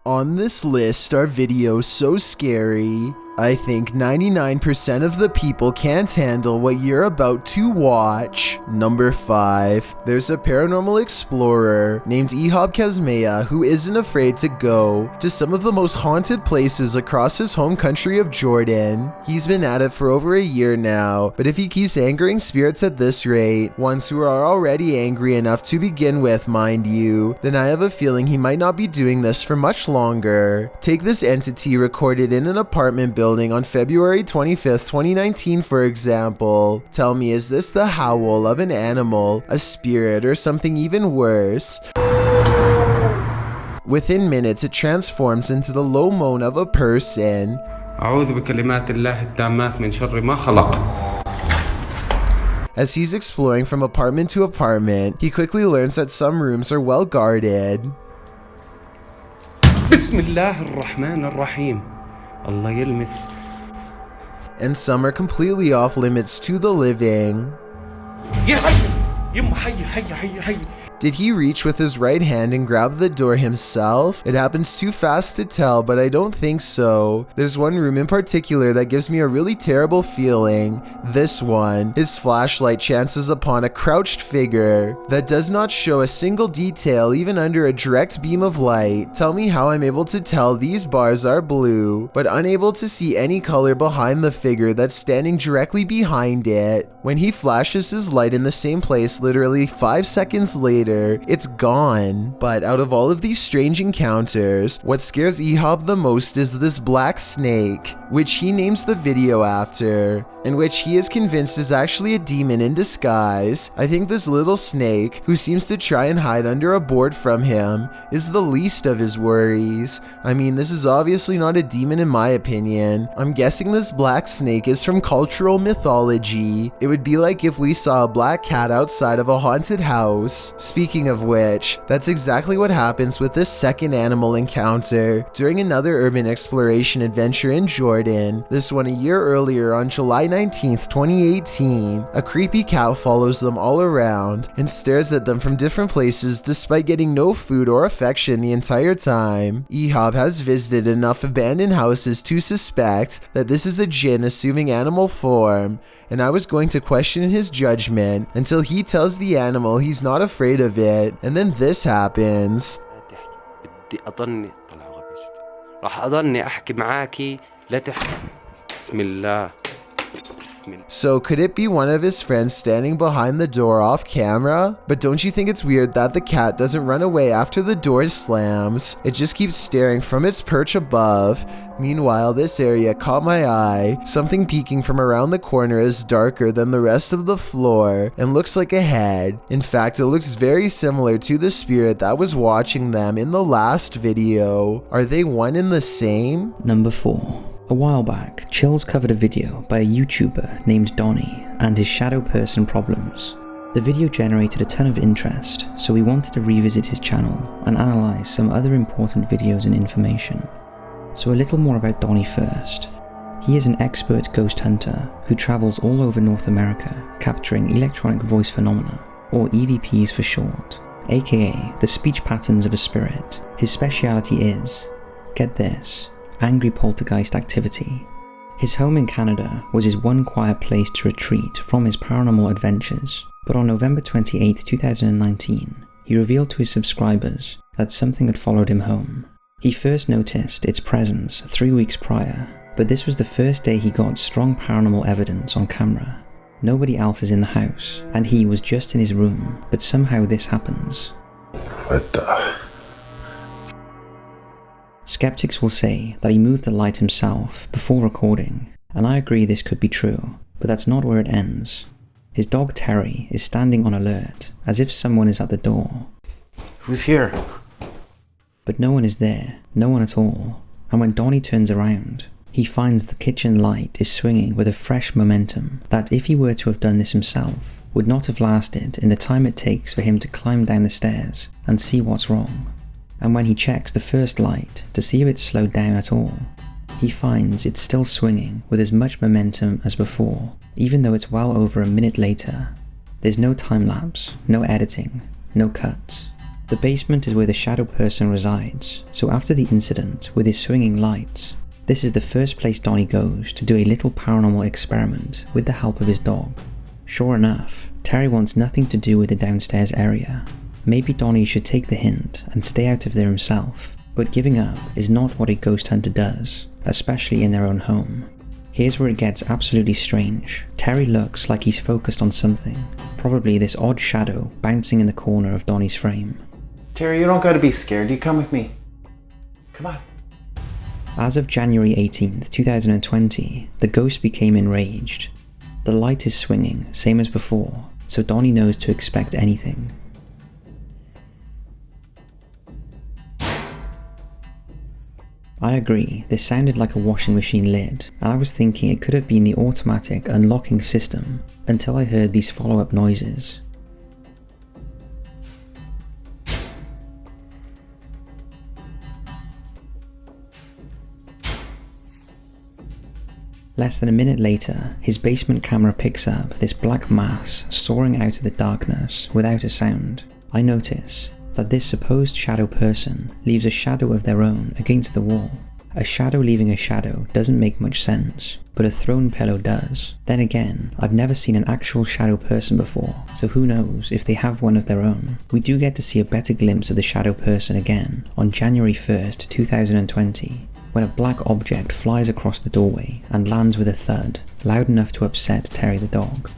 On this list are videos so scary, I think 99% of the people can't handle what you're about to watch. Number 5. There's a paranormal explorer named Ihab Kazmea who isn't afraid to go to some of the most haunted places across his home country of Jordan. He's been at it for over a year now, but if he keeps angering spirits at this rate, ones who are already angry enough to begin with, mind you, then I have a feeling he might not be doing this for much longer. Take this entity recorded in an apartment building on February 25th, 2019 for example. Tell me, is this the howl of an animal, a spirit, or something even worse? Within minutes, it transforms into the low moan of a person. أعوذ بكلمات الله التامات من شر ما خلق. As he's exploring from apartment to apartment, he quickly learns that some rooms are well guarded. بسم الله الرحمن الرحيم. الله يلمس. And some are completely off limits to the living. يا حي يما حي حي حي حي. Did he reach with his right hand and grab the door himself? It happens too fast to tell, but I don't think so. There's one room in particular that gives me a really terrible feeling. This one. His flashlight chances upon a crouched figure that does not show a single detail even under a direct beam of light. Tell me how I'm able to tell these bars are blue, but unable to see any color behind the figure that's standing directly behind it. When he flashes his light in the same place literally 5 seconds later, it's gone. But out of all of these strange encounters, what scares Ihab the most is this black snake, which he names the video after, and which he is convinced is actually a demon in disguise. I think this little snake, who seems to try and hide under a board from him, is the least of his worries. I mean, this is obviously not a demon in my opinion. I'm guessing this black snake is from cultural mythology. It would be like if we saw a black cat outside of a haunted house. Speaking of which, that's exactly what happens with this second animal encounter during another urban exploration adventure in Jordan. This one a year earlier on July 19th, 2018. A creepy cat follows them all around and stares at them from different places despite getting no food or affection the entire time. Ihab has visited enough abandoned houses to suspect that this is a jinn assuming animal form, and I was going to question his judgment until he tells the animal he's not afraid of it, and then this happens. راح أضلني أحكي معاكي لا تحكي. بسم الله. So could it be one of his friends standing behind the door off camera? But don't you think it's weird that the cat doesn't run away after the door slams? It just keeps staring from its perch above. Meanwhile, this area caught my eye. Something peeking from around the corner is darker than the rest of the floor and looks like a head. In fact, it looks very similar to the spirit that was watching them in the last video. Are they one and the same? Number 4. A while back, Chills covered a video by a YouTuber named Donnie and his shadow person problems. The video generated a ton of interest, so we wanted to revisit his channel and analyze some other important videos and information. So a little more about Donnie first. He is an expert ghost hunter who travels all over North America capturing electronic voice phenomena, or EVPs for short, aka the speech patterns of a spirit. His speciality is, get this, angry poltergeist activity. His home in Canada was his one quiet place to retreat from his paranormal adventures, but on November 28, 2019, he revealed to his subscribers that something had followed him home. He first noticed its presence 3 weeks prior, but this was the first day he got strong paranormal evidence on camera. Nobody else is in the house, and he was just in his room, but somehow this happens. What the? Skeptics will say that he moved the light himself before recording, and I agree this could be true, but that's not where it ends. His dog Terry is standing on alert, as if someone is at the door. Who's here? But no one is there, no one at all, and when Donnie turns around, he finds the kitchen light is swinging with a fresh momentum that, if he were to have done this himself, would not have lasted in the time it takes for him to climb down the stairs and see what's wrong. And when he checks the first light to see if it's slowed down at all, he finds it's still swinging with as much momentum as before, even though it's well over a minute later. There's no time lapse, no editing, no cuts. The basement is where the shadow person resides, so after the incident with his swinging lights, this is the first place Donnie goes to do a little paranormal experiment with the help of his dog. Sure enough, Terry wants nothing to do with the downstairs area. Maybe Donnie should take the hint and stay out of there himself, but giving up is not what a ghost hunter does, especially in their own home. Here's where it gets absolutely strange. Terry looks like he's focused on something, probably this odd shadow bouncing in the corner of Donnie's frame. Terry, you don't gotta be scared. You come with me. Come on. As of January 18th, 2020, the ghost became enraged. The light is swinging, same as before, so Donnie knows to expect anything. I agree, this sounded like a washing machine lid, and I was thinking it could have been the automatic unlocking system until I heard these follow-up noises. Less than a minute later, his basement camera picks up this black mass soaring out of the darkness without a sound. I notice that this supposed shadow person leaves a shadow of their own against the wall. A shadow leaving a shadow doesn't make much sense, but a thrown pillow does. Then again, I've never seen an actual shadow person before, so who knows if they have one of their own. We do get to see a better glimpse of the shadow person again on January 1st, 2020. When a black object flies across the doorway and lands with a thud, loud enough to upset Terry the dog.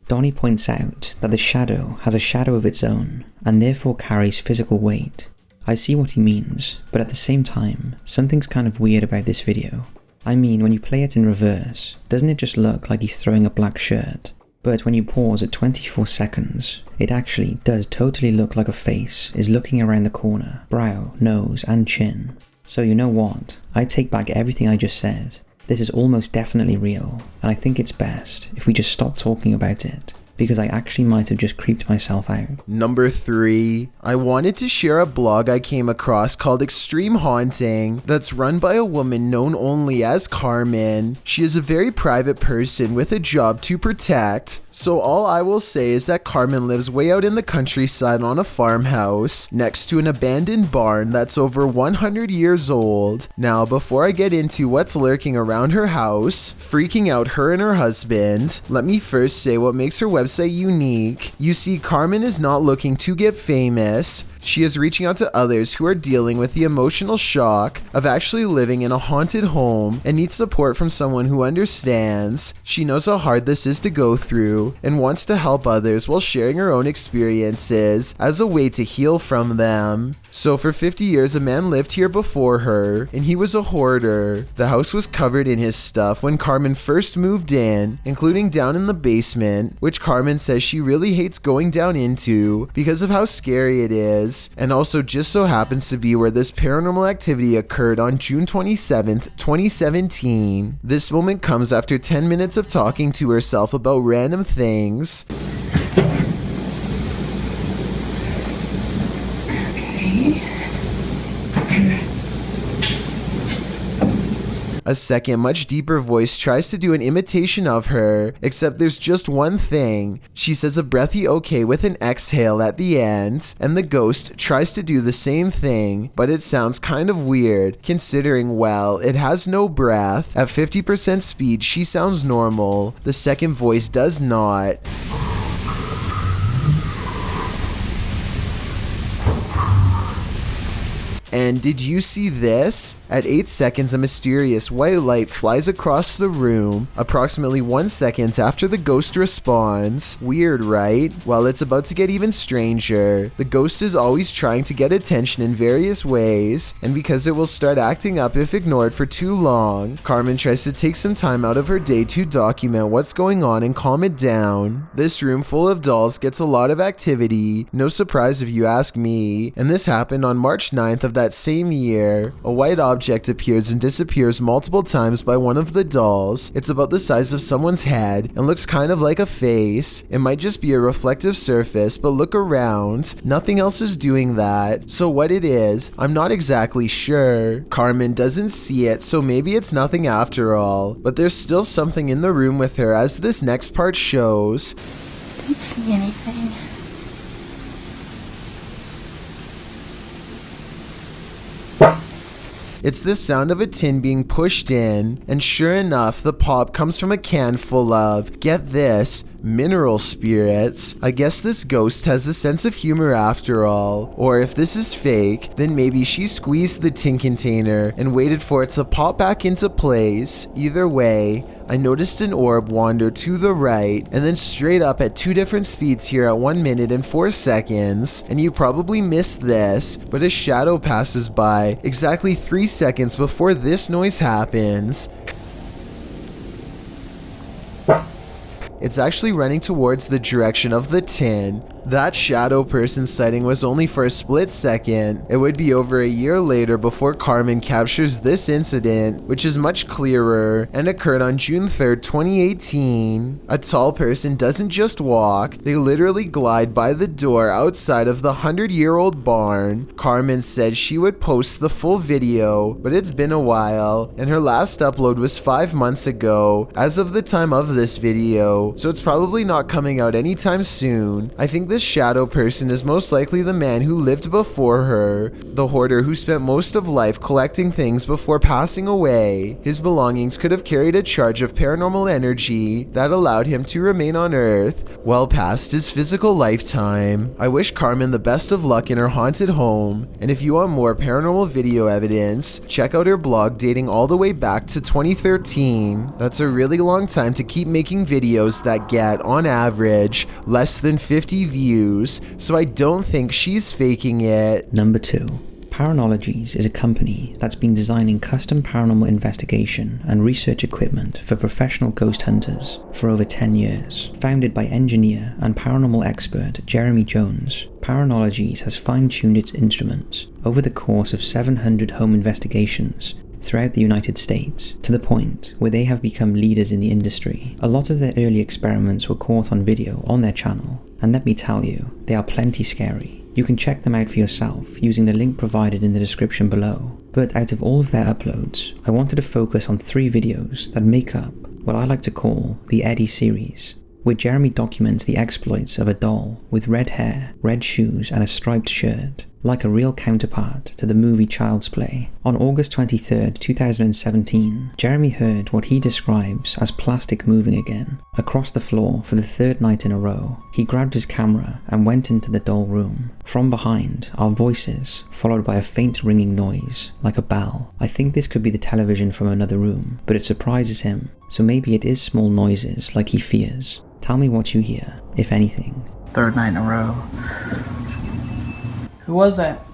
Donnie points out that the shadow has a shadow of its own and therefore carries physical weight. I see what he means, but at the same time, something's kind of weird about this video. I mean, when you play it in reverse, doesn't it just look like he's throwing a black shirt? But when you pause at 24 seconds, it actually does totally look like a face is looking around the corner, brow, nose and chin. So you know what, I take back everything I just said. This is almost definitely real, and I think it's best if we just stop talking about it, because I actually might have just creeped myself out. Number 3. I wanted to share a blog I came across called Extreme Haunting that's run by a woman known only as Carmen. She is a very private person with a job to protect, so all I will say is that Carmen lives way out in the countryside on a farmhouse next to an abandoned barn that's over 100 years old. Now, before I get into what's lurking around her house, freaking out her and her husband, let me first say what makes her website unique. You see, Carmen is not looking to get famous. She is reaching out to others who are dealing with the emotional shock of actually living in a haunted home and needs support from someone who understands. She knows how hard this is to go through and wants to help others while sharing her own experiences as a way to heal from them. So for 50 years, a man lived here before her, and he was a hoarder. The house was covered in his stuff when Carmen first moved in, including down in the basement, which Carmen says she really hates going down into because of how scary it is, and also just so happens to be where this paranormal activity occurred on June 27th, 2017. This moment comes after 10 minutes of talking to herself about random things. A second, much deeper voice tries to do an imitation of her, except there's just one thing. She says a breathy okay with an exhale at the end, and the ghost tries to do the same thing, but it sounds kind of weird, considering, well, it has no breath. At 50% speed, she sounds normal. The second voice does not. And did you see this? At 8 seconds, a mysterious white light flies across the room, approximately 1 second after the ghost responds. Weird, right? Well, it's about to get even stranger. The ghost is always trying to get attention in various ways, and because it will start acting up if ignored for too long, Carmen tries to take some time out of her day to document what's going on and calm it down. This room full of dolls gets a lot of activity, no surprise if you ask me, and this happened on March 9th of that same year. A white object object appears and disappears multiple times by one of the dolls. It's about the size of someone's head and looks kind of like a face. It might just be a reflective surface, but look around. Nothing else is doing that. So what it is, I'm not exactly sure. Carmen doesn't see it, so maybe it's nothing after all. But there's still something in the room with her, as this next part shows. I don't see anything. It's the sound of a tin being pushed in, and sure enough, the pop comes from a can full of, get this, mineral spirits. I guess this ghost has a sense of humor after all. Or if this is fake, then maybe she squeezed the tin container and waited for it to pop back into place. Either way, I noticed an orb wander to the right and then straight up at 2 different speeds here at 1 minute and 4 seconds. And you probably missed this, but a shadow passes by exactly 3 seconds before this noise happens. It's actually running towards the direction of the tin. That shadow person sighting was only for a split second. It would be over a year later before Carmen captures this incident, which is much clearer and occurred on June 3rd, 2018. A tall person doesn't just walk, they literally glide by the door outside of the 100-year-old barn. Carmen said she would post the full video, but it's been a while, and her last upload was 5 months ago as of the time of this video, so it's probably not coming out anytime soon. I think this shadow person is most likely the man who lived before her, the hoarder who spent most of life collecting things before passing away. His belongings could have carried a charge of paranormal energy that allowed him to remain on Earth well past his physical lifetime. I wish Carmen the best of luck in her haunted home, and if you want more paranormal video evidence, check out her blog dating all the way back to 2013. That's a really long time to keep making videos that get, on average, less than 50 views, so I don't think she's faking it. Number 2. Paranologies is a company that's been designing custom paranormal investigation and research equipment for professional ghost hunters for over 10 years. Founded by engineer and paranormal expert Jeremy Jones, Paranologies has fine-tuned its instruments over the course of 700 home investigations throughout the United States, to the point where they have become leaders in the industry. A lot of their early experiments were caught on video on their channel, and let me tell you, they are plenty scary. You can check them out for yourself using the link provided in the description below. But out of all of their uploads, I wanted to focus on 3 videos that make up what I like to call the Eddie series, where Jeremy documents the exploits of a doll with red hair, red shoes, and a striped shirt, like a real counterpart to the movie Child's Play. On August 23rd, 2017, Jeremy heard what he describes as plastic moving again across the floor for the 3rd night in a row. He grabbed his camera and went into the doll room. From behind are voices, followed by a faint ringing noise, like a bell. I think this could be the television from another room, but it surprises him, so maybe it is small noises like he fears. Tell me what you hear, if anything. 3rd night in a row. Who was that?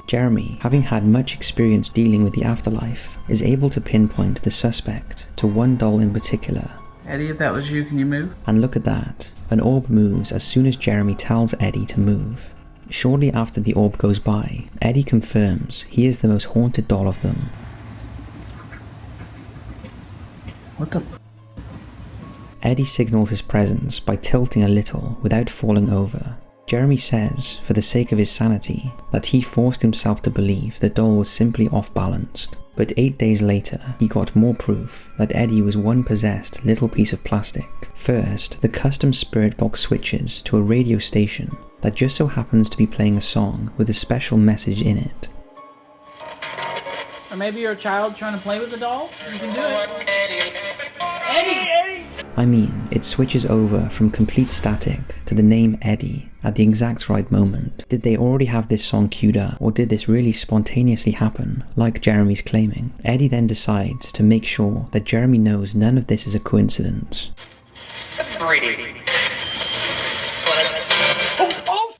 Jeremy, having had much experience dealing with the afterlife, is able to pinpoint the suspect to one doll in particular. Eddie, if that was you, can you move? And look at that, an orb moves as soon as Jeremy tells Eddie to move. Shortly after the orb goes by, Eddie confirms he is the most haunted doll of them. What the f***? Eddie signals his presence by tilting a little without falling over. Jeremy says, for the sake of his sanity, that he forced himself to believe the doll was simply off-balanced. But 8 days later, he got more proof that Eddie was one possessed little piece of plastic. First, the custom spirit box switches to a radio station that just so happens to be playing a song with a special message in it. Or maybe you're a child trying to play with a doll? You can do it. Eddie! I mean, it switches over from complete static to the name Eddie at the exact right moment. Did they already have this song queued up, or did this really spontaneously happen, like Jeremy's claiming? Eddie then decides to make sure that Jeremy knows none of this is a coincidence.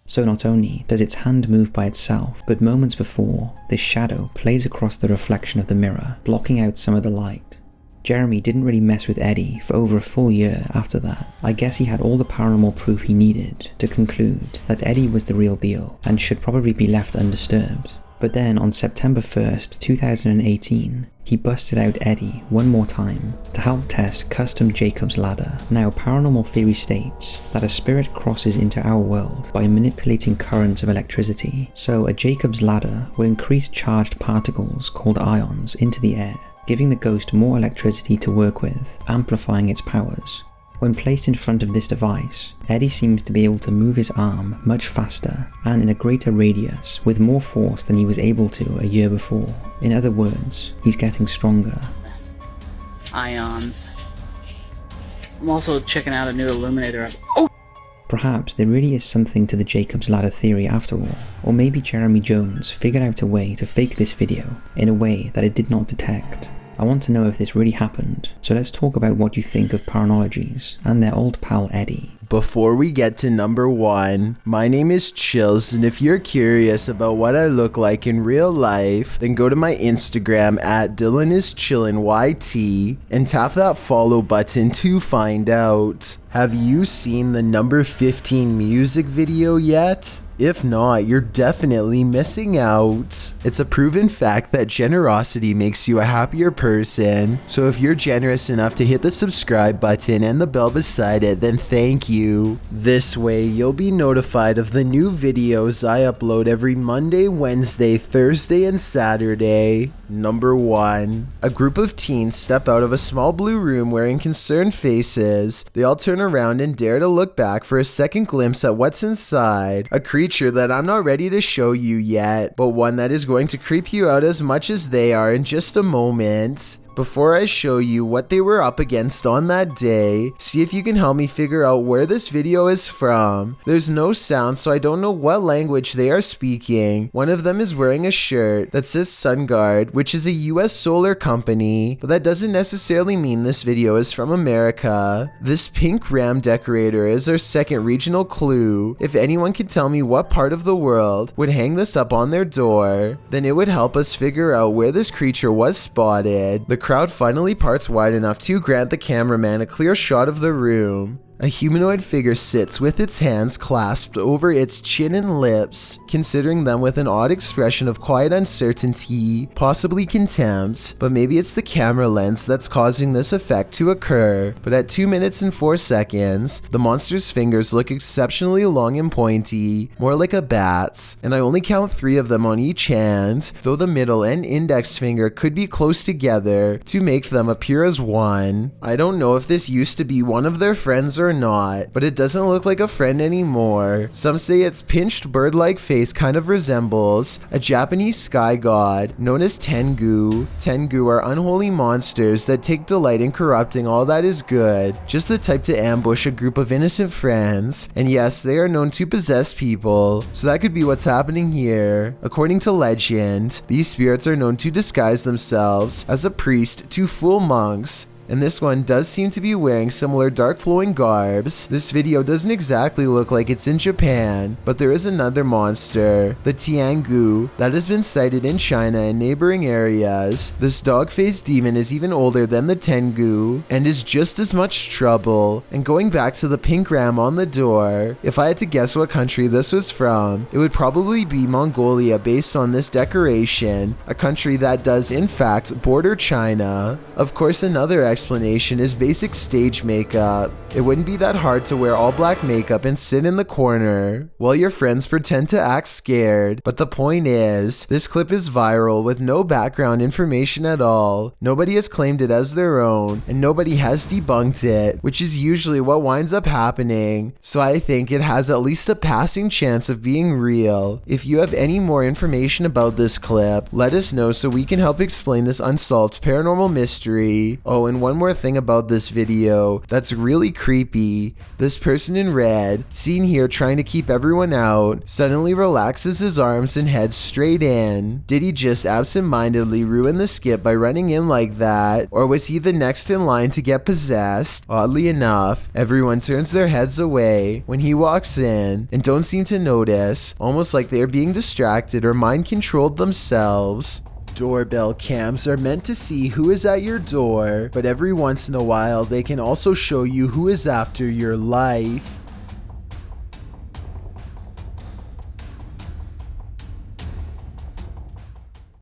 So not only does its hand move by itself, but moments before, this shadow plays across the reflection of the mirror, blocking out some of the light. Jeremy didn't really mess with Eddie for over a full year after that. I guess he had all the paranormal proof he needed to conclude that Eddie was the real deal and should probably be left undisturbed. But then on September 1st, 2018, he busted out Eddie one more time to help test custom Jacob's ladder. Now, paranormal theory states that a spirit crosses into our world by manipulating currents of electricity. So a Jacob's ladder will increase charged particles called ions into the air, giving the ghost more electricity to work with, amplifying its powers. When placed in front of this device, Eddie seems to be able to move his arm much faster and in a greater radius with more force than he was able to a year before. In other words, he's getting stronger. Ions. I'm also checking out a new illuminator. Perhaps there really is something to the Jacob's ladder theory after all, or maybe Jeremy Jones figured out a way to fake this video in a way that it did not detect. I want to know if this really happened, so let's talk about what you think of Paranologies and their old pal Eddie. Before we get to number 1, my name is Chills, and if you're curious about what I look like in real life, then go to my Instagram at DylanIsChillinYT and tap that follow button to find out. Have you seen the number 15 music video yet? If not, you're definitely missing out. It's a proven fact that generosity makes you a happier person, so if you're generous enough to hit the subscribe button and the bell beside it, then thank you. This way, you'll be notified of the new videos I upload every Monday, Wednesday, Thursday, and Saturday. Number 1. A group of teens step out of a small blue room wearing concerned faces. They all turn around and dare to look back for a second glimpse at what's inside. A creature that I'm not ready to show you yet, but one that is going to creep you out as much as they are in just a moment. Before I show you what they were up against on that day, see if you can help me figure out where this video is from. There's no sound, so I don't know what language they are speaking. One of them is wearing a shirt that says SunGuard, which is a US solar company, but that doesn't necessarily mean this video is from America. This pink ram decorator is our second regional clue. If anyone could tell me what part of the world would hang this up on their door, then it would help us figure out where this creature was spotted. The crowd finally parts wide enough to grant the cameraman a clear shot of the room. A humanoid figure sits with its hands clasped over its chin and lips, considering them with an odd expression of quiet uncertainty, possibly contempt, but maybe it's the camera lens that's causing this effect to occur. But at 2 minutes and 4 seconds, the monster's fingers look exceptionally long and pointy, more like a bat's, and I only count 3 of them on each hand, though the middle and index finger could be close together to make them appear as one. I don't know if this used to be one of their friends or not, but it doesn't look like a friend anymore. Some say its pinched bird-like face kind of resembles a Japanese sky god known as Tengu. Tengu are unholy monsters that take delight in corrupting all that is good, just the type to ambush a group of innocent friends. And yes, they are known to possess people, so that could be what's happening here. According to legend, these spirits are known to disguise themselves as a priest to fool monks, and this one does seem to be wearing similar dark flowing garbs. This video doesn't exactly look like it's in Japan, but there is another monster, the Tiangu, that has been sighted in China and neighboring areas. This dog-faced demon is even older than the Tengu and is just as much trouble. And going back to the pink ram on the door, if I had to guess what country this was from, it would probably be Mongolia based on this decoration, a country that does in fact border China. Of course, another explanation is basic stage makeup. It wouldn't be that hard to wear all black makeup and sit in the corner while your friends pretend to act scared. But the point is, this clip is viral with no background information at all. Nobody has claimed it as their own, and nobody has debunked it, which is usually what winds up happening. So I think it has at least a passing chance of being real. If you have any more information about this clip, let us know so we can help explain this unsolved paranormal mystery. Oh, and one more thing about this video that's really creepy. This person in red, seen here trying to keep everyone out, suddenly relaxes his arms and heads straight in. Did he just absent-mindedly ruin the skip by running in like that? Or was he the next in line to get possessed? Oddly enough, everyone turns their heads away when he walks in and don't seem to notice, almost like they are being distracted or mind-controlled themselves. Doorbell cams are meant to see who is at your door, but every once in a while they can also show you who is after your life.